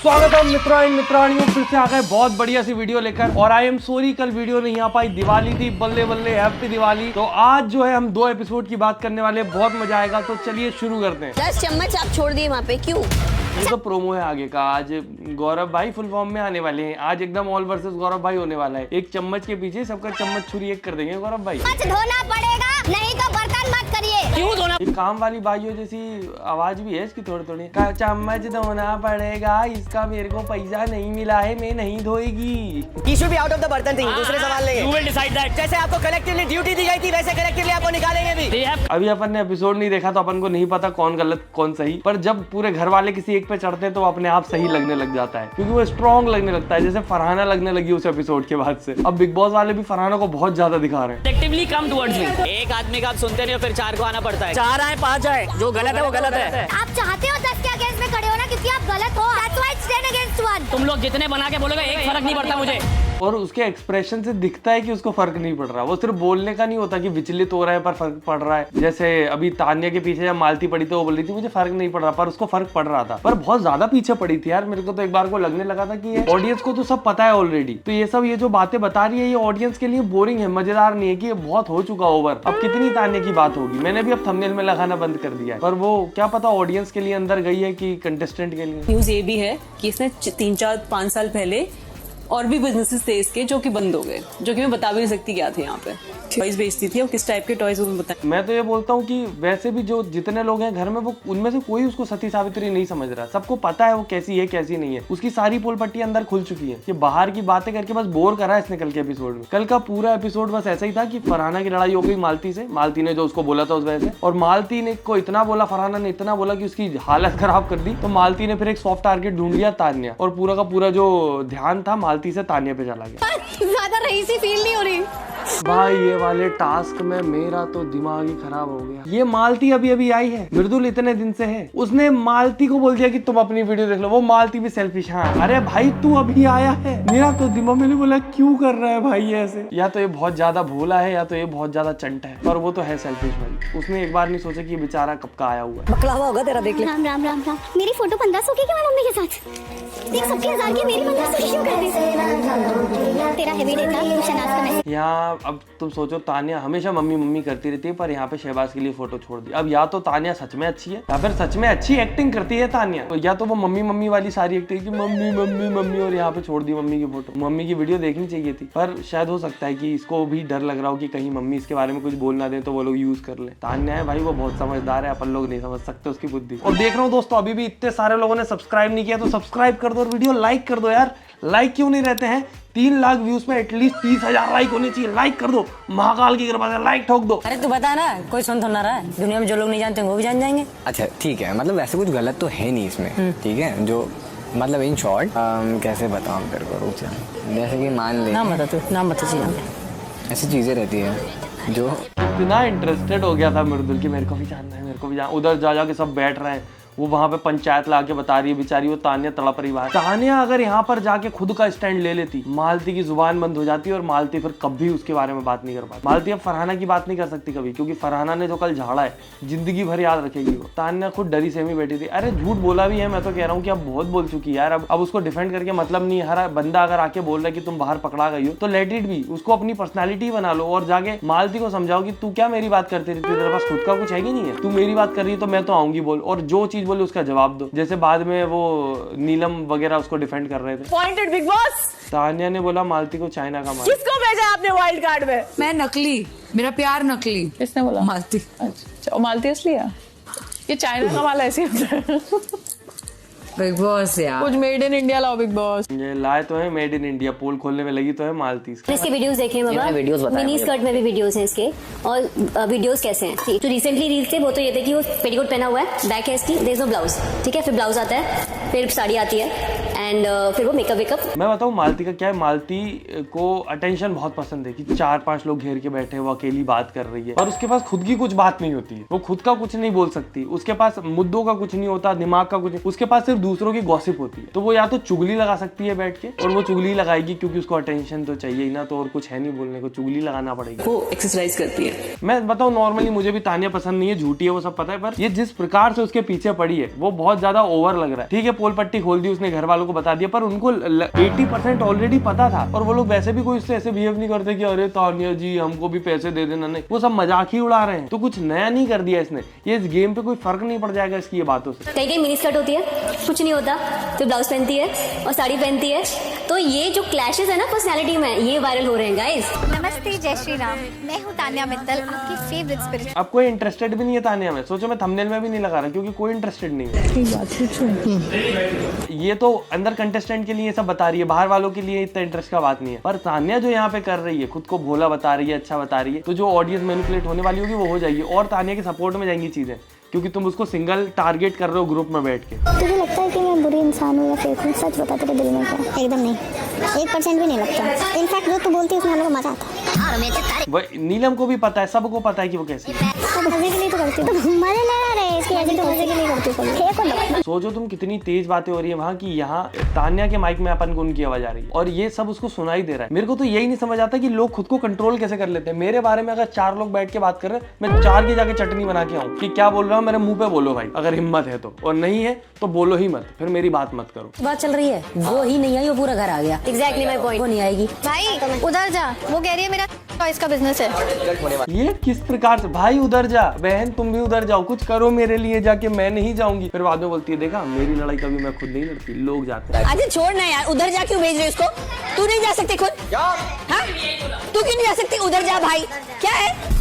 स्वागत है मित्रों एंड मित्राणियों, फिर से आ गए बहुत बढ़िया सी वीडियो लेकर। और आई एम सॉरी कल वीडियो नहीं आ पाई, दिवाली थी, बल्ले बल्ले हैप्पी दिवाली। तो आज जो है हम 2 एपिसोड की बात करने वाले, बहुत मजा आएगा। तो चलिए शुरू करते हैं। 10 चम्मच आप छोड़ दिए वहाँ पे, क्यों? ये तो प्रोमो है आगे का। आज गौरव भाई फुल फॉर्म में आने वाले हैं। आज एकदम ऑल वर्सेस गौरव भाई होने वाला है। एक चम्मच के पीछे सबका चम्मच छुरी एक कर देंगे गौरव भाई। धोना पड़ेगा, नहीं तो बर्तन मत करिए। क्यों धोना? एक काम वाली भाइयों जैसी आवाज भी है इसकी थोड़ी थोड़ी। चम्मच धोना पड़ेगा, इसका मेरे को पैसा नहीं मिला है, मैं नहीं धोएगी। He should be out of the burden thing. दूसरे सवाल लेंगे। You will decide that. जैसे आपको कलेक्टिवली ड्यूटी दी गई थी, वैसे कलेक्टिवली आपको निकालेंगे भी। अभी अपन ने एपिसोड नहीं देखा तो अपन को नहीं पता कौन गलत कौन सही, पर जब पूरे घर वाले किसी एक पे चढ़ते हैं तो अपने आप सही लगने लग जाता है, क्योंकि वो स्ट्रॉन्ग लगने लगता है। जैसे फरहाना लगने लगी उस एपिसोड के बाद से। अब बिग बॉस वाले भी फरहाना को बहुत ज्यादा दिखा रहे हैं। Actively come towards me. एक आदमी का आप सुनते नहीं हो, फिर 4 को आना पड़ता है। 4 आए 5 आए, जो गलत है वो गलत है। आप चाहते हो 10 के अगेंस्ट में खड़े होना, क्योंकि आप गलत हो। That's why it's 10 against 1. तुम लोग जितने बना के बोलोगे एक फर्क नहीं पड़ता मुझे। और उसके एक्सप्रेशन से दिखता है कि उसको फर्क नहीं पड़ रहा। वो सिर्फ बोलने का नहीं होता कि विचलित हो रहा है पर फर्क पड़ रहा है। जैसे अभी तान्या के पीछे जब मालती पड़ी तो वो बोल रही थी मुझे फर्क नहीं पड़ रहा, पर उसको फर्क पड़ रहा था, पर बहुत ज्यादा पीछे पड़ी थी यार। मेरे को तो एक बार को लगने लगा था कि ये ऑडियंस को तो सब पता है ऑलरेडी, तो ये सब ये जो बातें बता रही है ये ऑडियंस के लिए बोरिंग है, मजेदार नहीं है, कि ये बहुत हो चुका ओवर। अब कितनी तान्या की बात होगी। मैंने भी अब थंबनेल में लगाना बंद कर दिया है, पर वो क्या पता ऑडियंस के लिए अंदर गई है कि कंटेस्टेंट के लिए। न्यूज ये भी है कि इसने 3, 4, 5 साल पहले और भी बिजनेसेस थे इसके जो कि बंद हो गए, जो कि मैं बता भी नहीं सकती क्या थे यहाँ पे। टॉयज बेचती थी और किस टाइप के टॉयज वो मैं बता। मैं तो ये बोलता हूँ कि वैसे भी जो जितने लोग हैं घर में, वो उनमें से कोई उसको सती सावित्री नहीं समझ रहा। सबको पता है वो कैसी है कैसी नहीं है। उसकी सारी पोल पट्टी अंदर खुल चुकी है। ये बाहर की बातें करके बस बोर करा है इसने कल के एपिसोड में। कल का पूरा एपिसोड बस ऐसा ही था कि फरहाना की लड़ाई हो गई मालती से। मालती ने जो उसको बोला था उस वजह से, और मालती ने को इतना बोला, फरहाना ने इतना बोला कि उसकी हालत खराब कर दी। तो मालती ने फिर एक सॉफ्ट टारगेट ढूंढ लिया, तान्या, और पूरा का पूरा जो ध्यान था मालती से तान्या पे चला गया। ज्यादा रईसी फील नहीं हो रही भाई ये वाले टास्क में मेरा तो दिमाग ही खराब हो गया। ये मालती अभी अभी आई है, मृदुल इतने दिन से है। उसने मालती को बोल दिया कि तुम अपनी वीडियो देख लो। वो मालती भी सेल्फिश। हाँ अरे भाई तू अभी आया है, मेरा तो दिमाग, मैंने बोला क्यों कर रहा है भाई ऐसे। या तो ये बहुत ज्यादा भोला है या तो ये बहुत ज्यादा चंटा है, पर वो तो है सेल्फिश भाई। उसने एक बार नहीं सोचा कि ये बेचारा कब का आया हुआ है। बकलावा होगा तेरा, देख ले। राम राम राम राम। मेरी फोटो 1500 की क्यों मम्मी के साथ? देख सबके 1000 की, मेरी 1500 की क्यों कर दी? तेरा हेवी डे था, शनाज का मैसेज। यहाँ अब तुम सोचो, तान्या हमेशा मम्मी मम्मी करती रहती है, पर यहाँ पे शहबाज के लिए फोटो छोड़ दी। अब या तो तान्या सच में अच्छी है या फिर सच में अच्छी एक्टिंग करती है तान्या, तो या तो वो मम्मी मम्मी वाली सारी एक्टिंग की मम्मी मम्मी मम्मी, और यहाँ पे छोड़ दी मम्मी की फोटो। मम्मी की वीडियो देखनी चाहिए थी, पर शायद हो सकता है कि इसको भी डर लग रहा हो कि कहीं मम्मी इसके बारे में कुछ बोल ना दे तो वो लोग यूज कर ले। तान्या है भाई, वो बहुत समझदार है, अपन लोग नहीं समझ सकते उसकी बुद्धि। और देख रहा हूँ दोस्तों अभी भी इतने सारे लोगों ने सब्सक्राइब नहीं किया, तो सब्सक्राइब कर दो और वीडियो लाइक कर दो यार। लाइक क्यों नहीं रहते हैं? 3 लाख व्यूज में एटलीस्ट 30,000 लाइक होने चाहिए। लाइक कर दो, महाकाल की कृपा से लाइक ठोक दो। अरे तू बता ना, कोई सुन थोड़ा रहा है, दुनिया में जो लोग नहीं जानते वो भी जान जाएंगे। अच्छा ठीक है, मतलब वैसे कुछ गलत तो है नहीं इसमें, ठीक है। जो मतलब इन शॉर्ट कैसे बताऊँ तेरे को, रुक जा। जैसे कि मान ले, नाम बता तू, नाम बता चीज़। ऐसी चीज़ें रहती है जो इतना इंटरेस्टेड हो गया था मृदुल की, मेरे को भी जानना है, मेरे को भी जानना। उधर जा जाके सब बैठ रहे हैं, वो वहां पे पंचायत ला के बता रही है बेचारी वो तान्या तड़प रही बात। तान्या अगर यहाँ पर जाके खुद का स्टैंड ले लेती, मालती की जुबान बंद हो जाती और मालती फिर कभी उसके बारे में बात नहीं कर पाती। मालती अब फरहाना की बात नहीं कर सकती कभी, क्योंकि फरहाना ने जो कल झाड़ा है जिंदगी भर याद रखेगी वो। तान्या खुद डरी सहमी बैठी थी। अरे झूठ बोला भी है, मैं तो कह रहा हूँ कि अब बहुत बोल चुकी है यार। अब उसको डिफेंड करके मतलब नहीं। हर बंदा अगर आके बोल रहा है कि तुम बाहर पकड़ा गई हो तो लेट इट बी, उसको अपनी पर्सनैलिटी बना लो और जाके मालती को समझाओ कि तू क्या मेरी बात करती रहती है, तेरे पास खुद का कुछ है कि नहीं है? तू मेरी बात कर रही है तो मैं तो आऊंगी बोल, और जो चीज बोले उसका जवाब दो। जैसे बाद में वो नीलम वगैरह उसको डिफेंड कर रहे थे। Pointed big boss. तान्या ने बोला मालती को चाइना का माल। किसको भेजा आपने वाइल्ड कार्ड में? मैं नकली, मेरा प्यार नकली। किसने बोला? मालती। अच्छा, मालती असली है? ये चाइना का माल ऐसे होता है। बिग बॉस यार, कुछ मेड इन इंडिया लाओ बिग बॉस। ये लाए तो है मेड इन इंडिया, पोल खोलने में लगी तो है मालती। इसके वीडियोस देखे हैं बाबा, मिनी स्कर्ट में भी वीडियोस हैं इसके। और वीडियोस कैसे हैं जो रिसेंटली रील्स थे वो तो ये थे कि वो पेटीकोट पहना हुआ है, बैक है इसकी, देयर इज नो ब्लाउज, ठीक है। फिर ब्लाउज आता है, फिर साड़ी आती है, एंड फिर वो मेकअप वेकअप। मैं बताऊँ मालती का क्या है, मालती को अटेंशन बहुत पसंद है कि 4-5 लोग घेर के बैठे, वो अकेली बात कर रही है और उसके पास खुद की कुछ बात नहीं होती है। वो खुद का कुछ नहीं बोल सकती, उसके पास मुद्दों का कुछ नहीं होता, दिमाग का कुछ नहीं, उसके पास सिर्फ दूसरों की गॉसिप होती है। तो वो या तो चुगली लगा सकती है बैठ के, और वो चुगली लगाएगी क्योंकि उसको अटेंशन तो चाहिए ही ना, तो और कुछ है नहीं बोलने को, चुगली लगाना पड़ेगी। वो एक्सरसाइज करती है। मैं बताऊँ नॉर्मली मुझे भी तान्या पसंद नहीं है, झूठी है वो सब पता है, पर ये जिस प्रकार से उसके पीछे पड़ी है वो बहुत ज्यादा ओवर लग रहा है। ठीक है पोल पट्टी खोल दी उसने, घर वालों वालों को बता दिया, पर उनको 80% ऑलरेडी पता था। और वो लोग वैसे भी कोई इससे ऐसे बिहेव नहीं करते कि अरे तानिया जी हमको भी पैसे दे देना, नहीं, वो सब मजाक ही उड़ा रहे हैं। तो कुछ नया नहीं कर दिया इसने, ये इस गेम पे कोई फर्क नहीं पड़ जाएगा इसकी ये बातों से। कहीं कहीं मिनी स्कर्ट होती है, कुछ नहीं होता, फिर ब्लाउज पहनती है और साड़ी पहनती है। तो ये जो क्लैशेस है ना पर्सनैलिटी में, ये वायरल हो रहे हैं गाइस। नमस्ते, जय श्री राम। मैं हूँ तान्या मित्तल, आपकी फेवरेट स्पिरिचुअल। अब कोई इंटरेस्टेड भी नहीं है तानिया में, सोचो मैं थंबनेल में भी नहीं लगा रहा क्योंकि कोई इंटरेस्टेड नहीं है। ये तो अंदर कंटेस्टेंट के लिए सब बता रही है, बाहर वालों के लिए इतना इंटरेस्ट का बात नहीं है। पर तानिया जो यहाँ पे कर रही है, खुद को भोला बता रही है, अच्छा बता रही है, तो जो ऑडियंस मैनिपुलेट होने वाली होगी वो हो जाएगी और तानिया के सपोर्ट में जाएंगी चीजें, क्योंकि तुम उसको सिंगल टारगेट कर रहे हो ग्रुप में बैठ के। तुझे लगता है कि मैं बुरी इंसान हूँ या फेक हूँ? सच बता, तेरे दिल में क्या? एकदम नहीं, 1% भी नहीं लगता। इनफैक्ट जो तू बोलती है उसमें हम लोग को मजा आता है। नीलम को भी पता है, सबको पता है कि वो कैसी है। मजे के लिए तो करती हूँ, मजे लगा रहे इसकी वजह तो मजे के लिए करती हूँ। सोचो तुम कितनी तेज बातें हो रही है वहाँ की, यहाँ तान्या के माइक में अपन को उनकी आवाज आ रही है और ये सब उसको सुनाई दे रहा है। मेरे को तो यही नहीं समझ आता कि लोग खुद को कंट्रोल कैसे कर लेते हैं। मेरे बारे में अगर 4 लोग बैठ के बात कर रहे हैं, मैं 4 की जाके चटनी बना के आऊँ कि क्या बोल रहा हूँ, मेरे मुंह पे बोलो भाई, अगर हिम्मत है तो, और नहीं है तो बोलो ही मत, फिर मेरी बात मत करो। बात चल रही है, वो ही नहीं आई, वो पूरा घर आ गया। Exactly my point. वो नहीं आएगी भाई उधर जा, वो कह रही है मेरा चॉइस का बिजनेस है। ये किस प्रकार से? भाई उधर जा, बहन तुम भी उधर जाओ, कुछ करो मेरे लिए जाके, मैं नहीं जाऊंगी। फिर बाद में बोलती है देखा मेरी लड़ाई कभी मैं खुद नहीं लड़ती, लोग जाते हैं। अरे छोड़ना यार, उधर जा क्यों भेज रहे हो इसको? तू नहीं जा सकती खुद? हाँ? तू क्यों नहीं जा सकती? उधर जा भाई, क्या है?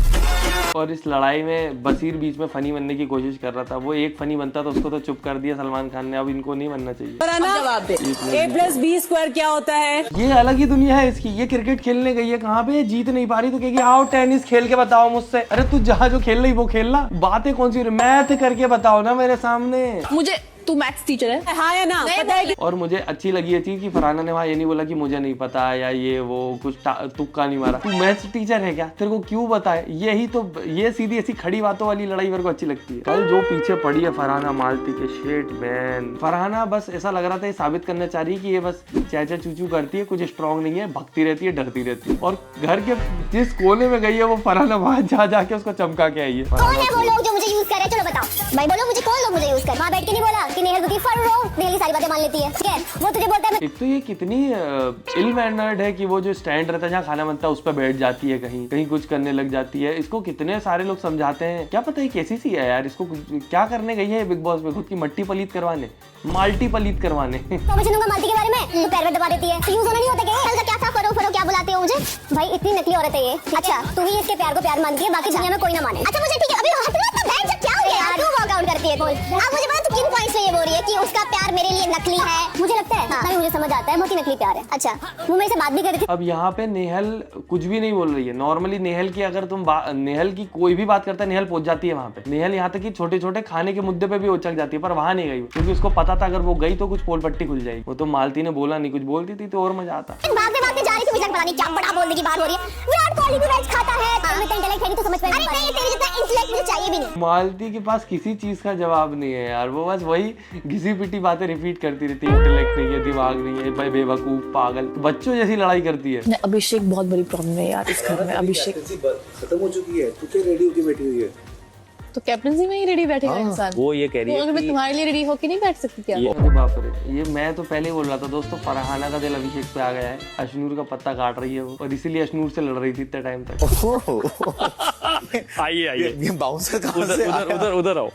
और इस लड़ाई में बसीर बीच में फनी बनने की कोशिश कर रहा था, वो एक फनी बनता तो उसको तो चुप कर दिया सलमान खान ने। अब इनको नहीं बनना चाहिए। जवाब दे, A+B² क्या होता है? ये अलग ही दुनिया है इसकी। ये क्रिकेट खेलने गई है, कहाँ पे जीत नहीं पा रही तो कहेगी आओ टेनिस खेल के बताओ मुझसे। अरे तू जहाँ जो खेल रही वो खेलना, बातें कौन सी, मैथ करके बताओ ना मेरे सामने। मुझे तू मैथ्स टीचर है? हाँ या ना? पता है कि... और मुझे अच्छी लगी ये चीज कि फरहाना ने वहाँ ये नहीं बोला कि मुझे नहीं पता या ये वो कुछ तुक्का नहीं मारा। तू मैथ्स टीचर है क्या, तेरे को क्यों बताए? यही तो, ये सीधी ऐसी खड़ी बातों वाली लड़ाई मेरे को अच्छी लगती है। कल जो पीछे पड़ी है फरहाना मालती के, शेट मैन। फरहाना बस ऐसा लग रहा था ये साबित करना चाह रही है कि ये बस चैचा चूचू करती है, कुछ स्ट्रॉन्ग नहीं है, भगती रहती है, डरती रहती है। और घर के जिस कोने में गई है वो फरहाना वहाँ जा जाके उसको चमका के आई है। कौन है वो लोग जो मुझे यूज कर रहे हैं? चलो बताओ भाई, बोलो मुझे कौन लोग मुझे यूज कर। वहाँ बैठ के नहीं बोला कि नेहल बुकी फर नेहल सारी बातें मान लेती है, ठीक है? वो तुझे बोलता है। एक तो ये कितनी इल मैनर्ड है कि वो जो स्टैंड रहता है जहाँ खाना बनता है उस पर बैठ जाती है, कहीं कहीं कुछ करने लग जाती है। इसको कितने सारे लोग समझाते हैं, क्या पता है कैसी सी है यार, इसको क्या करने गई है बिग बॉस में, खुद की मट्टी पलीत करवाने, माल्टी पलीत करवाने। तो मैं चलूंगा माल्टी के बारे में, पैर में दबा देती है, यूज होना नहीं होता क्या था? फरो फरो क्या बुलाते हो मुझे? भाई इतनी नकली औरत है ये। अच्छा तू ही इसके प्यार को प्यार मानती है, बाकी दुनिया में कोई ना माने। अच्छा मुझे ठीक है, अभी क्या हो गया? तू वर्कआउट करती है। अब मुझे पता तू किन पॉइंट्स पे ये बोल रही है कि उसका प्यार मेरे लिए नकली है। मुझे लगता है हाँ, मुझे समझ आता है बहुत ही नकली प्यार है। अच्छा वो मेरे से बात भी कर रही थी। अब यहाँ पे नेहल कुछ भी नहीं बोल रही है। नॉर्मली नेहल की अगर तुम नेहल की कोई भी बात करता है नेहल पहुंच जाती है वहाँ पे। नेहल यहाँ तक कि छोटे छोटे खाने के मुद्दे पे भी उचक जाती है, पर वहाँ नहीं गई क्योंकि उसको पता था अगर वो गई तो कुछ पोल पट्टी खुल जाएगी। वो तो मालती ने बोला नहीं, कुछ बोलती थी तो और मजा आता। बातें जा रही थी, मुझे पता नहीं क्या बड़ा बोलने की बात हो रही है। विराट कोहली भी वेज खाता है, इतना इंटेलेक्ट है नहीं तो समझ में नहीं। अरे नहीं, तेरे जितना इंटेलेक्ट मुझे चाहिए भी नहीं। मालती के पास किसी चीज का जवाब नहीं है यार, वो बस वही घिसी पिटी बातें रिपीट करती रहती है। इंटेलेक्ट नहीं है, दिमाग नहीं है, भाई बेवकूफ पागल बच्चों जैसी लड़ाई करती है। अभिषेक बहुत बड़ी प्रॉब्लम है यार इस घर में। अभिषेक खत्म हो चुकी है, तू क्या रेडी होके बैठी हुई है? तो कैप्टनसी में ही रेडी बैठेगा इंसान। वो ये कह रही है अगर मैं तुम्हारे लिए रेडी होके नहीं बैठ सकती क्या? अरे बाप रे, ये मैं तो पहले ही बोल रहा था दोस्तों, फरहाना का दिल अभिषेक पे आ गया है। अशनूर का पत्ता काट रही है वो, और इसीलिए अशनूर से लड़ रही थी इतने टाइम तक। आइए आइए, बाउंसर कहां से उधर आओ,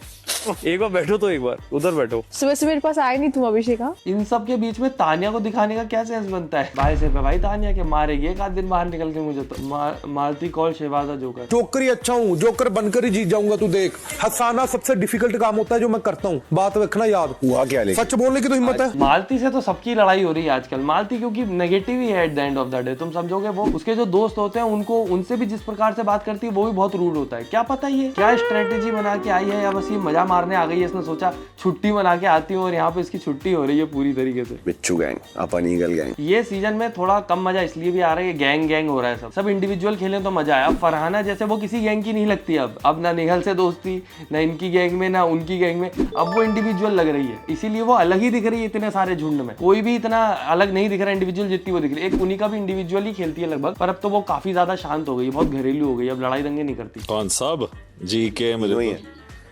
एक बार बैठो तो, एक बार उधर बैठो। सुबह से मेरे पास आए नहीं तुम अभिषेक। इन सब के बीच में तानिया को दिखाने का क्या सेंस बनता है? भाई से पे भाई तानिया के मारेगी एक आध दिन बाहर निकल के मुझे तो मालती कॉल शहबाजा जोकर। जोकर ही अच्छा हूँ, जोकर बनकर ही जीत जाऊंगा। तू देख, हंसाना सबसे डिफिकल्ट काम होता है जो मैं करता हूँ, बात रखना याद। हुआ क्या, सच बोलने की तो हिम्मत है। मालती से तो सबकी लड़ाई हो रही है आजकल। मालती क्योंकि नेगेटिव ही है at the end of the day, तुम समझोगे। वो उसके जो दोस्त होते हैं उनको, उनसे भी जिस प्रकार से बात करती है वो भी बहुत रूड होता है। क्या पता ये क्या स्ट्रेटेजी बना के आई है या बस ये मजा मारने आ गई है। इसने सोचा छुट्टी मना के आती हूँ और यहाँ पे इसकी छुट्टी हो रही है पूरी तरीके से। बिच्छू गैंग, अपन ईगल गैंग। ये सीजन में थोड़ा कम मजा इसलिए भी आ रहा है, गैंग गैंग हो रहा है। सब इंडिविजुअल खेलें तो मजा है। अब फरहाना जैसे वो किसी गैंग की नहीं लगती अब ना नेहल से दोस्ती, ना इनकी गैंग में ना उनकी गैंग में, अब वो इंडिविजुअल लग रही है। इसीलिए वो अलग ही दिख रही है इतने सारे झुंड में। कोई भी इतना अलग नहीं दिख रहा इंडिविजुअल जितनी वो दिख रही है। एक उन्हीं का भी इंडिविजुअल ही खेलती है लगभग, पर अब तो वो काफी ज्यादा शांत हो गई, बहुत घरेलू हो गई, अब लड़ाई दंगे नहीं करती। कौन सब जी के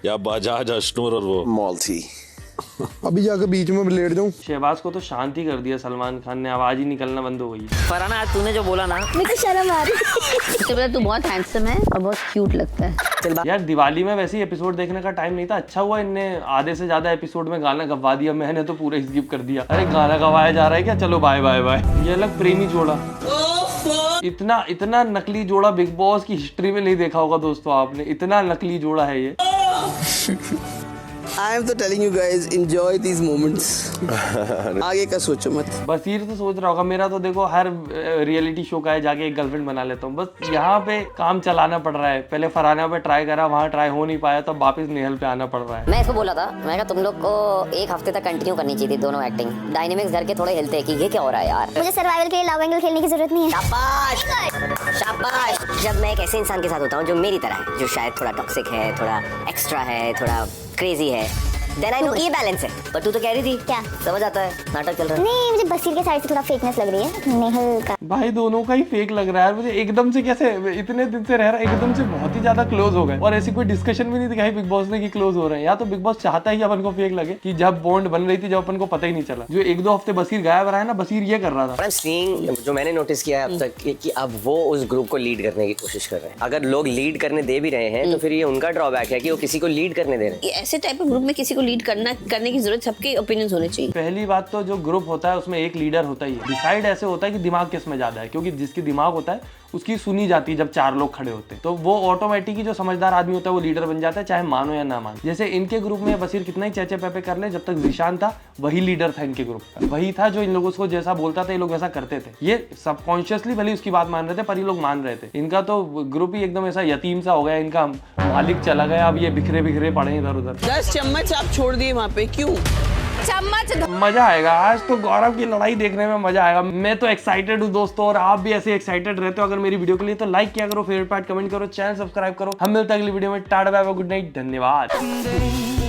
या बजाज अशनूर और वो मॉल्टी अभी जाकर बीच में लेट जाऊं। शहबाज को तो शांति कर दिया सलमान खान ने, आवाज ही निकलना बंद हो गई। फरहाना आज तूने जो बोला ना, मुझे शर्म आ रही। तू बहुत हैंडसम है और बहुत क्यूट लगता है। यार दिवाली में वैसे ही एपिसोड देखने का टाइम नहीं था, अच्छा हुआ इनने आधे से ज्यादा एपिसोड में गाना गवा दिया, मैंने तो पूरा स्किप कर दिया। अरे गाना गवाया जा रहा है क्या, चलो बाय बाय बाय। ये अलग प्रेमी जोड़ा, इतना नकली जोड़ा बिग बॉस की हिस्ट्री में नहीं देखा होगा दोस्तों आपने, इतना नकली जोड़ा है ये। I am तो telling you guys enjoy these moments। आगे का सोचो मत। बसीर तो सोच रहा होगा मेरा तो देखो हर रियलिटी शो का है जाके एक गर्लफ्रेंड बना लेता हूँ, बस यहाँ पे काम चलाना पड़ रहा है। पहले फरहाना पे ट्राई करा, वहाँ ट्राई हो नहीं पाया, तब वापस नेहल पे आना पड़ रहा है। मैं इसको बोला था, मैं कहा तुम लोग को एक हफ्ते तक कंटिन्यू करनी चाहिए थी दोनों एक्टिंग। डायनेमिक्स घर के थोड़े हिलते हैं कि ये क्या हो रहा है यार। मुझे सर्वाइवल के लिए लव एंगल खेलने की जरूरत नहीं है। शाबाश शाबाश। जब मैं एक ऐसे इंसान के साथ होता हूँ जो मेरी तरह है, जो शायद थोड़ा टॉक्सिक है, थोड़ा एक्स्ट्रा है, थोड़ा क्रेजी है, देन आई नो ये बैलेंस है। पर तू तो कह रही थी क्या समझ आता है नाटक चल रहा है। नहीं, मुझे बसीर के साइड से थोड़ा फेकनेस लग रही है, नेहल का। भाई दोनों का ही फेक लग रहा है मुझे, एकदम से कैसे इतने दिन से रह रहा है, एकदम से बहुत ही ज्यादा क्लोज हो गए और ऐसी कोई डिस्कशन भी नहीं दिखाई बिग बॉस ने कि क्लोज हो रहे हैं। या तो बिग बॉस चाहता ही अपन को फेक लगे कि जब बॉन्ड बन रही थी जब अपन को पता ही नहीं चला। जो 1-2 हफ्ते बसीर गायब रहा है ना, बसीर ये कर रहा था। जो मैंने नोटिस किया है अब तक कि अब वो उस ग्रुप को लीड करने की कोशिश कर रहे हैं। अगर लोग लीड करने दे भी रहे हैं तो फिर ये उनका ड्रॉबैक है कि वो किसी को लीड करने दे रहे हैं। ऐसे टाइप ऑफ ग्रुप में किसी को लीड करने की जरूरत, सबके ओपिनियंस होने चाहिए। पहली बात तो जो ग्रुप होता है उसमें एक लीडर होता ही है। डिसाइड ऐसे होता है कि दिमाग किस में ज्यादा है, क्योंकि जिसकी दिमाग होता है उसकी सुनी जाती है। जब 4 लोग खड़े होते हैं तो वो ऑटोमेटिक ही जो समझदार आदमी होता है वो लीडर बन जाता है, चाहे मानो या ना मानो। जैसे इनके ग्रुप में बसीर कितना ही चेचे पेपे कर ले, जब तक जिशान था वही लीडर था इनके ग्रुप का, वही था जो इन लोगों को जैसा बोलता था ये लोग वैसा करते थे। ये सबकॉन्शियसली भले उसकी बात मान रहे थे पर ये लोग मान रहे थे। इनका तो ग्रुप ही एकदम ऐसा यतीम सा हो गया, इनका मालिक चला गया, अब ये बिखरे बिखरे पड़े इधर उधर। 10 चम्मच आप छोड़ दिए वहाँ पे, क्यों? चम्मच मजा आएगा आज तो, गौरव की लड़ाई देखने में मजा आएगा। मैं तो एक्साइटेड हूँ दोस्तों, और आप भी ऐसे एक्साइटेड रहते हो अगर मेरी वीडियो के लिए तो लाइक किया करो, फेवरेट पार्ट कमेंट करो, चैनल सब्सक्राइब करो। हम मिलते हैं अगली वीडियो में। Tata bye bye, good night, धन्यवाद।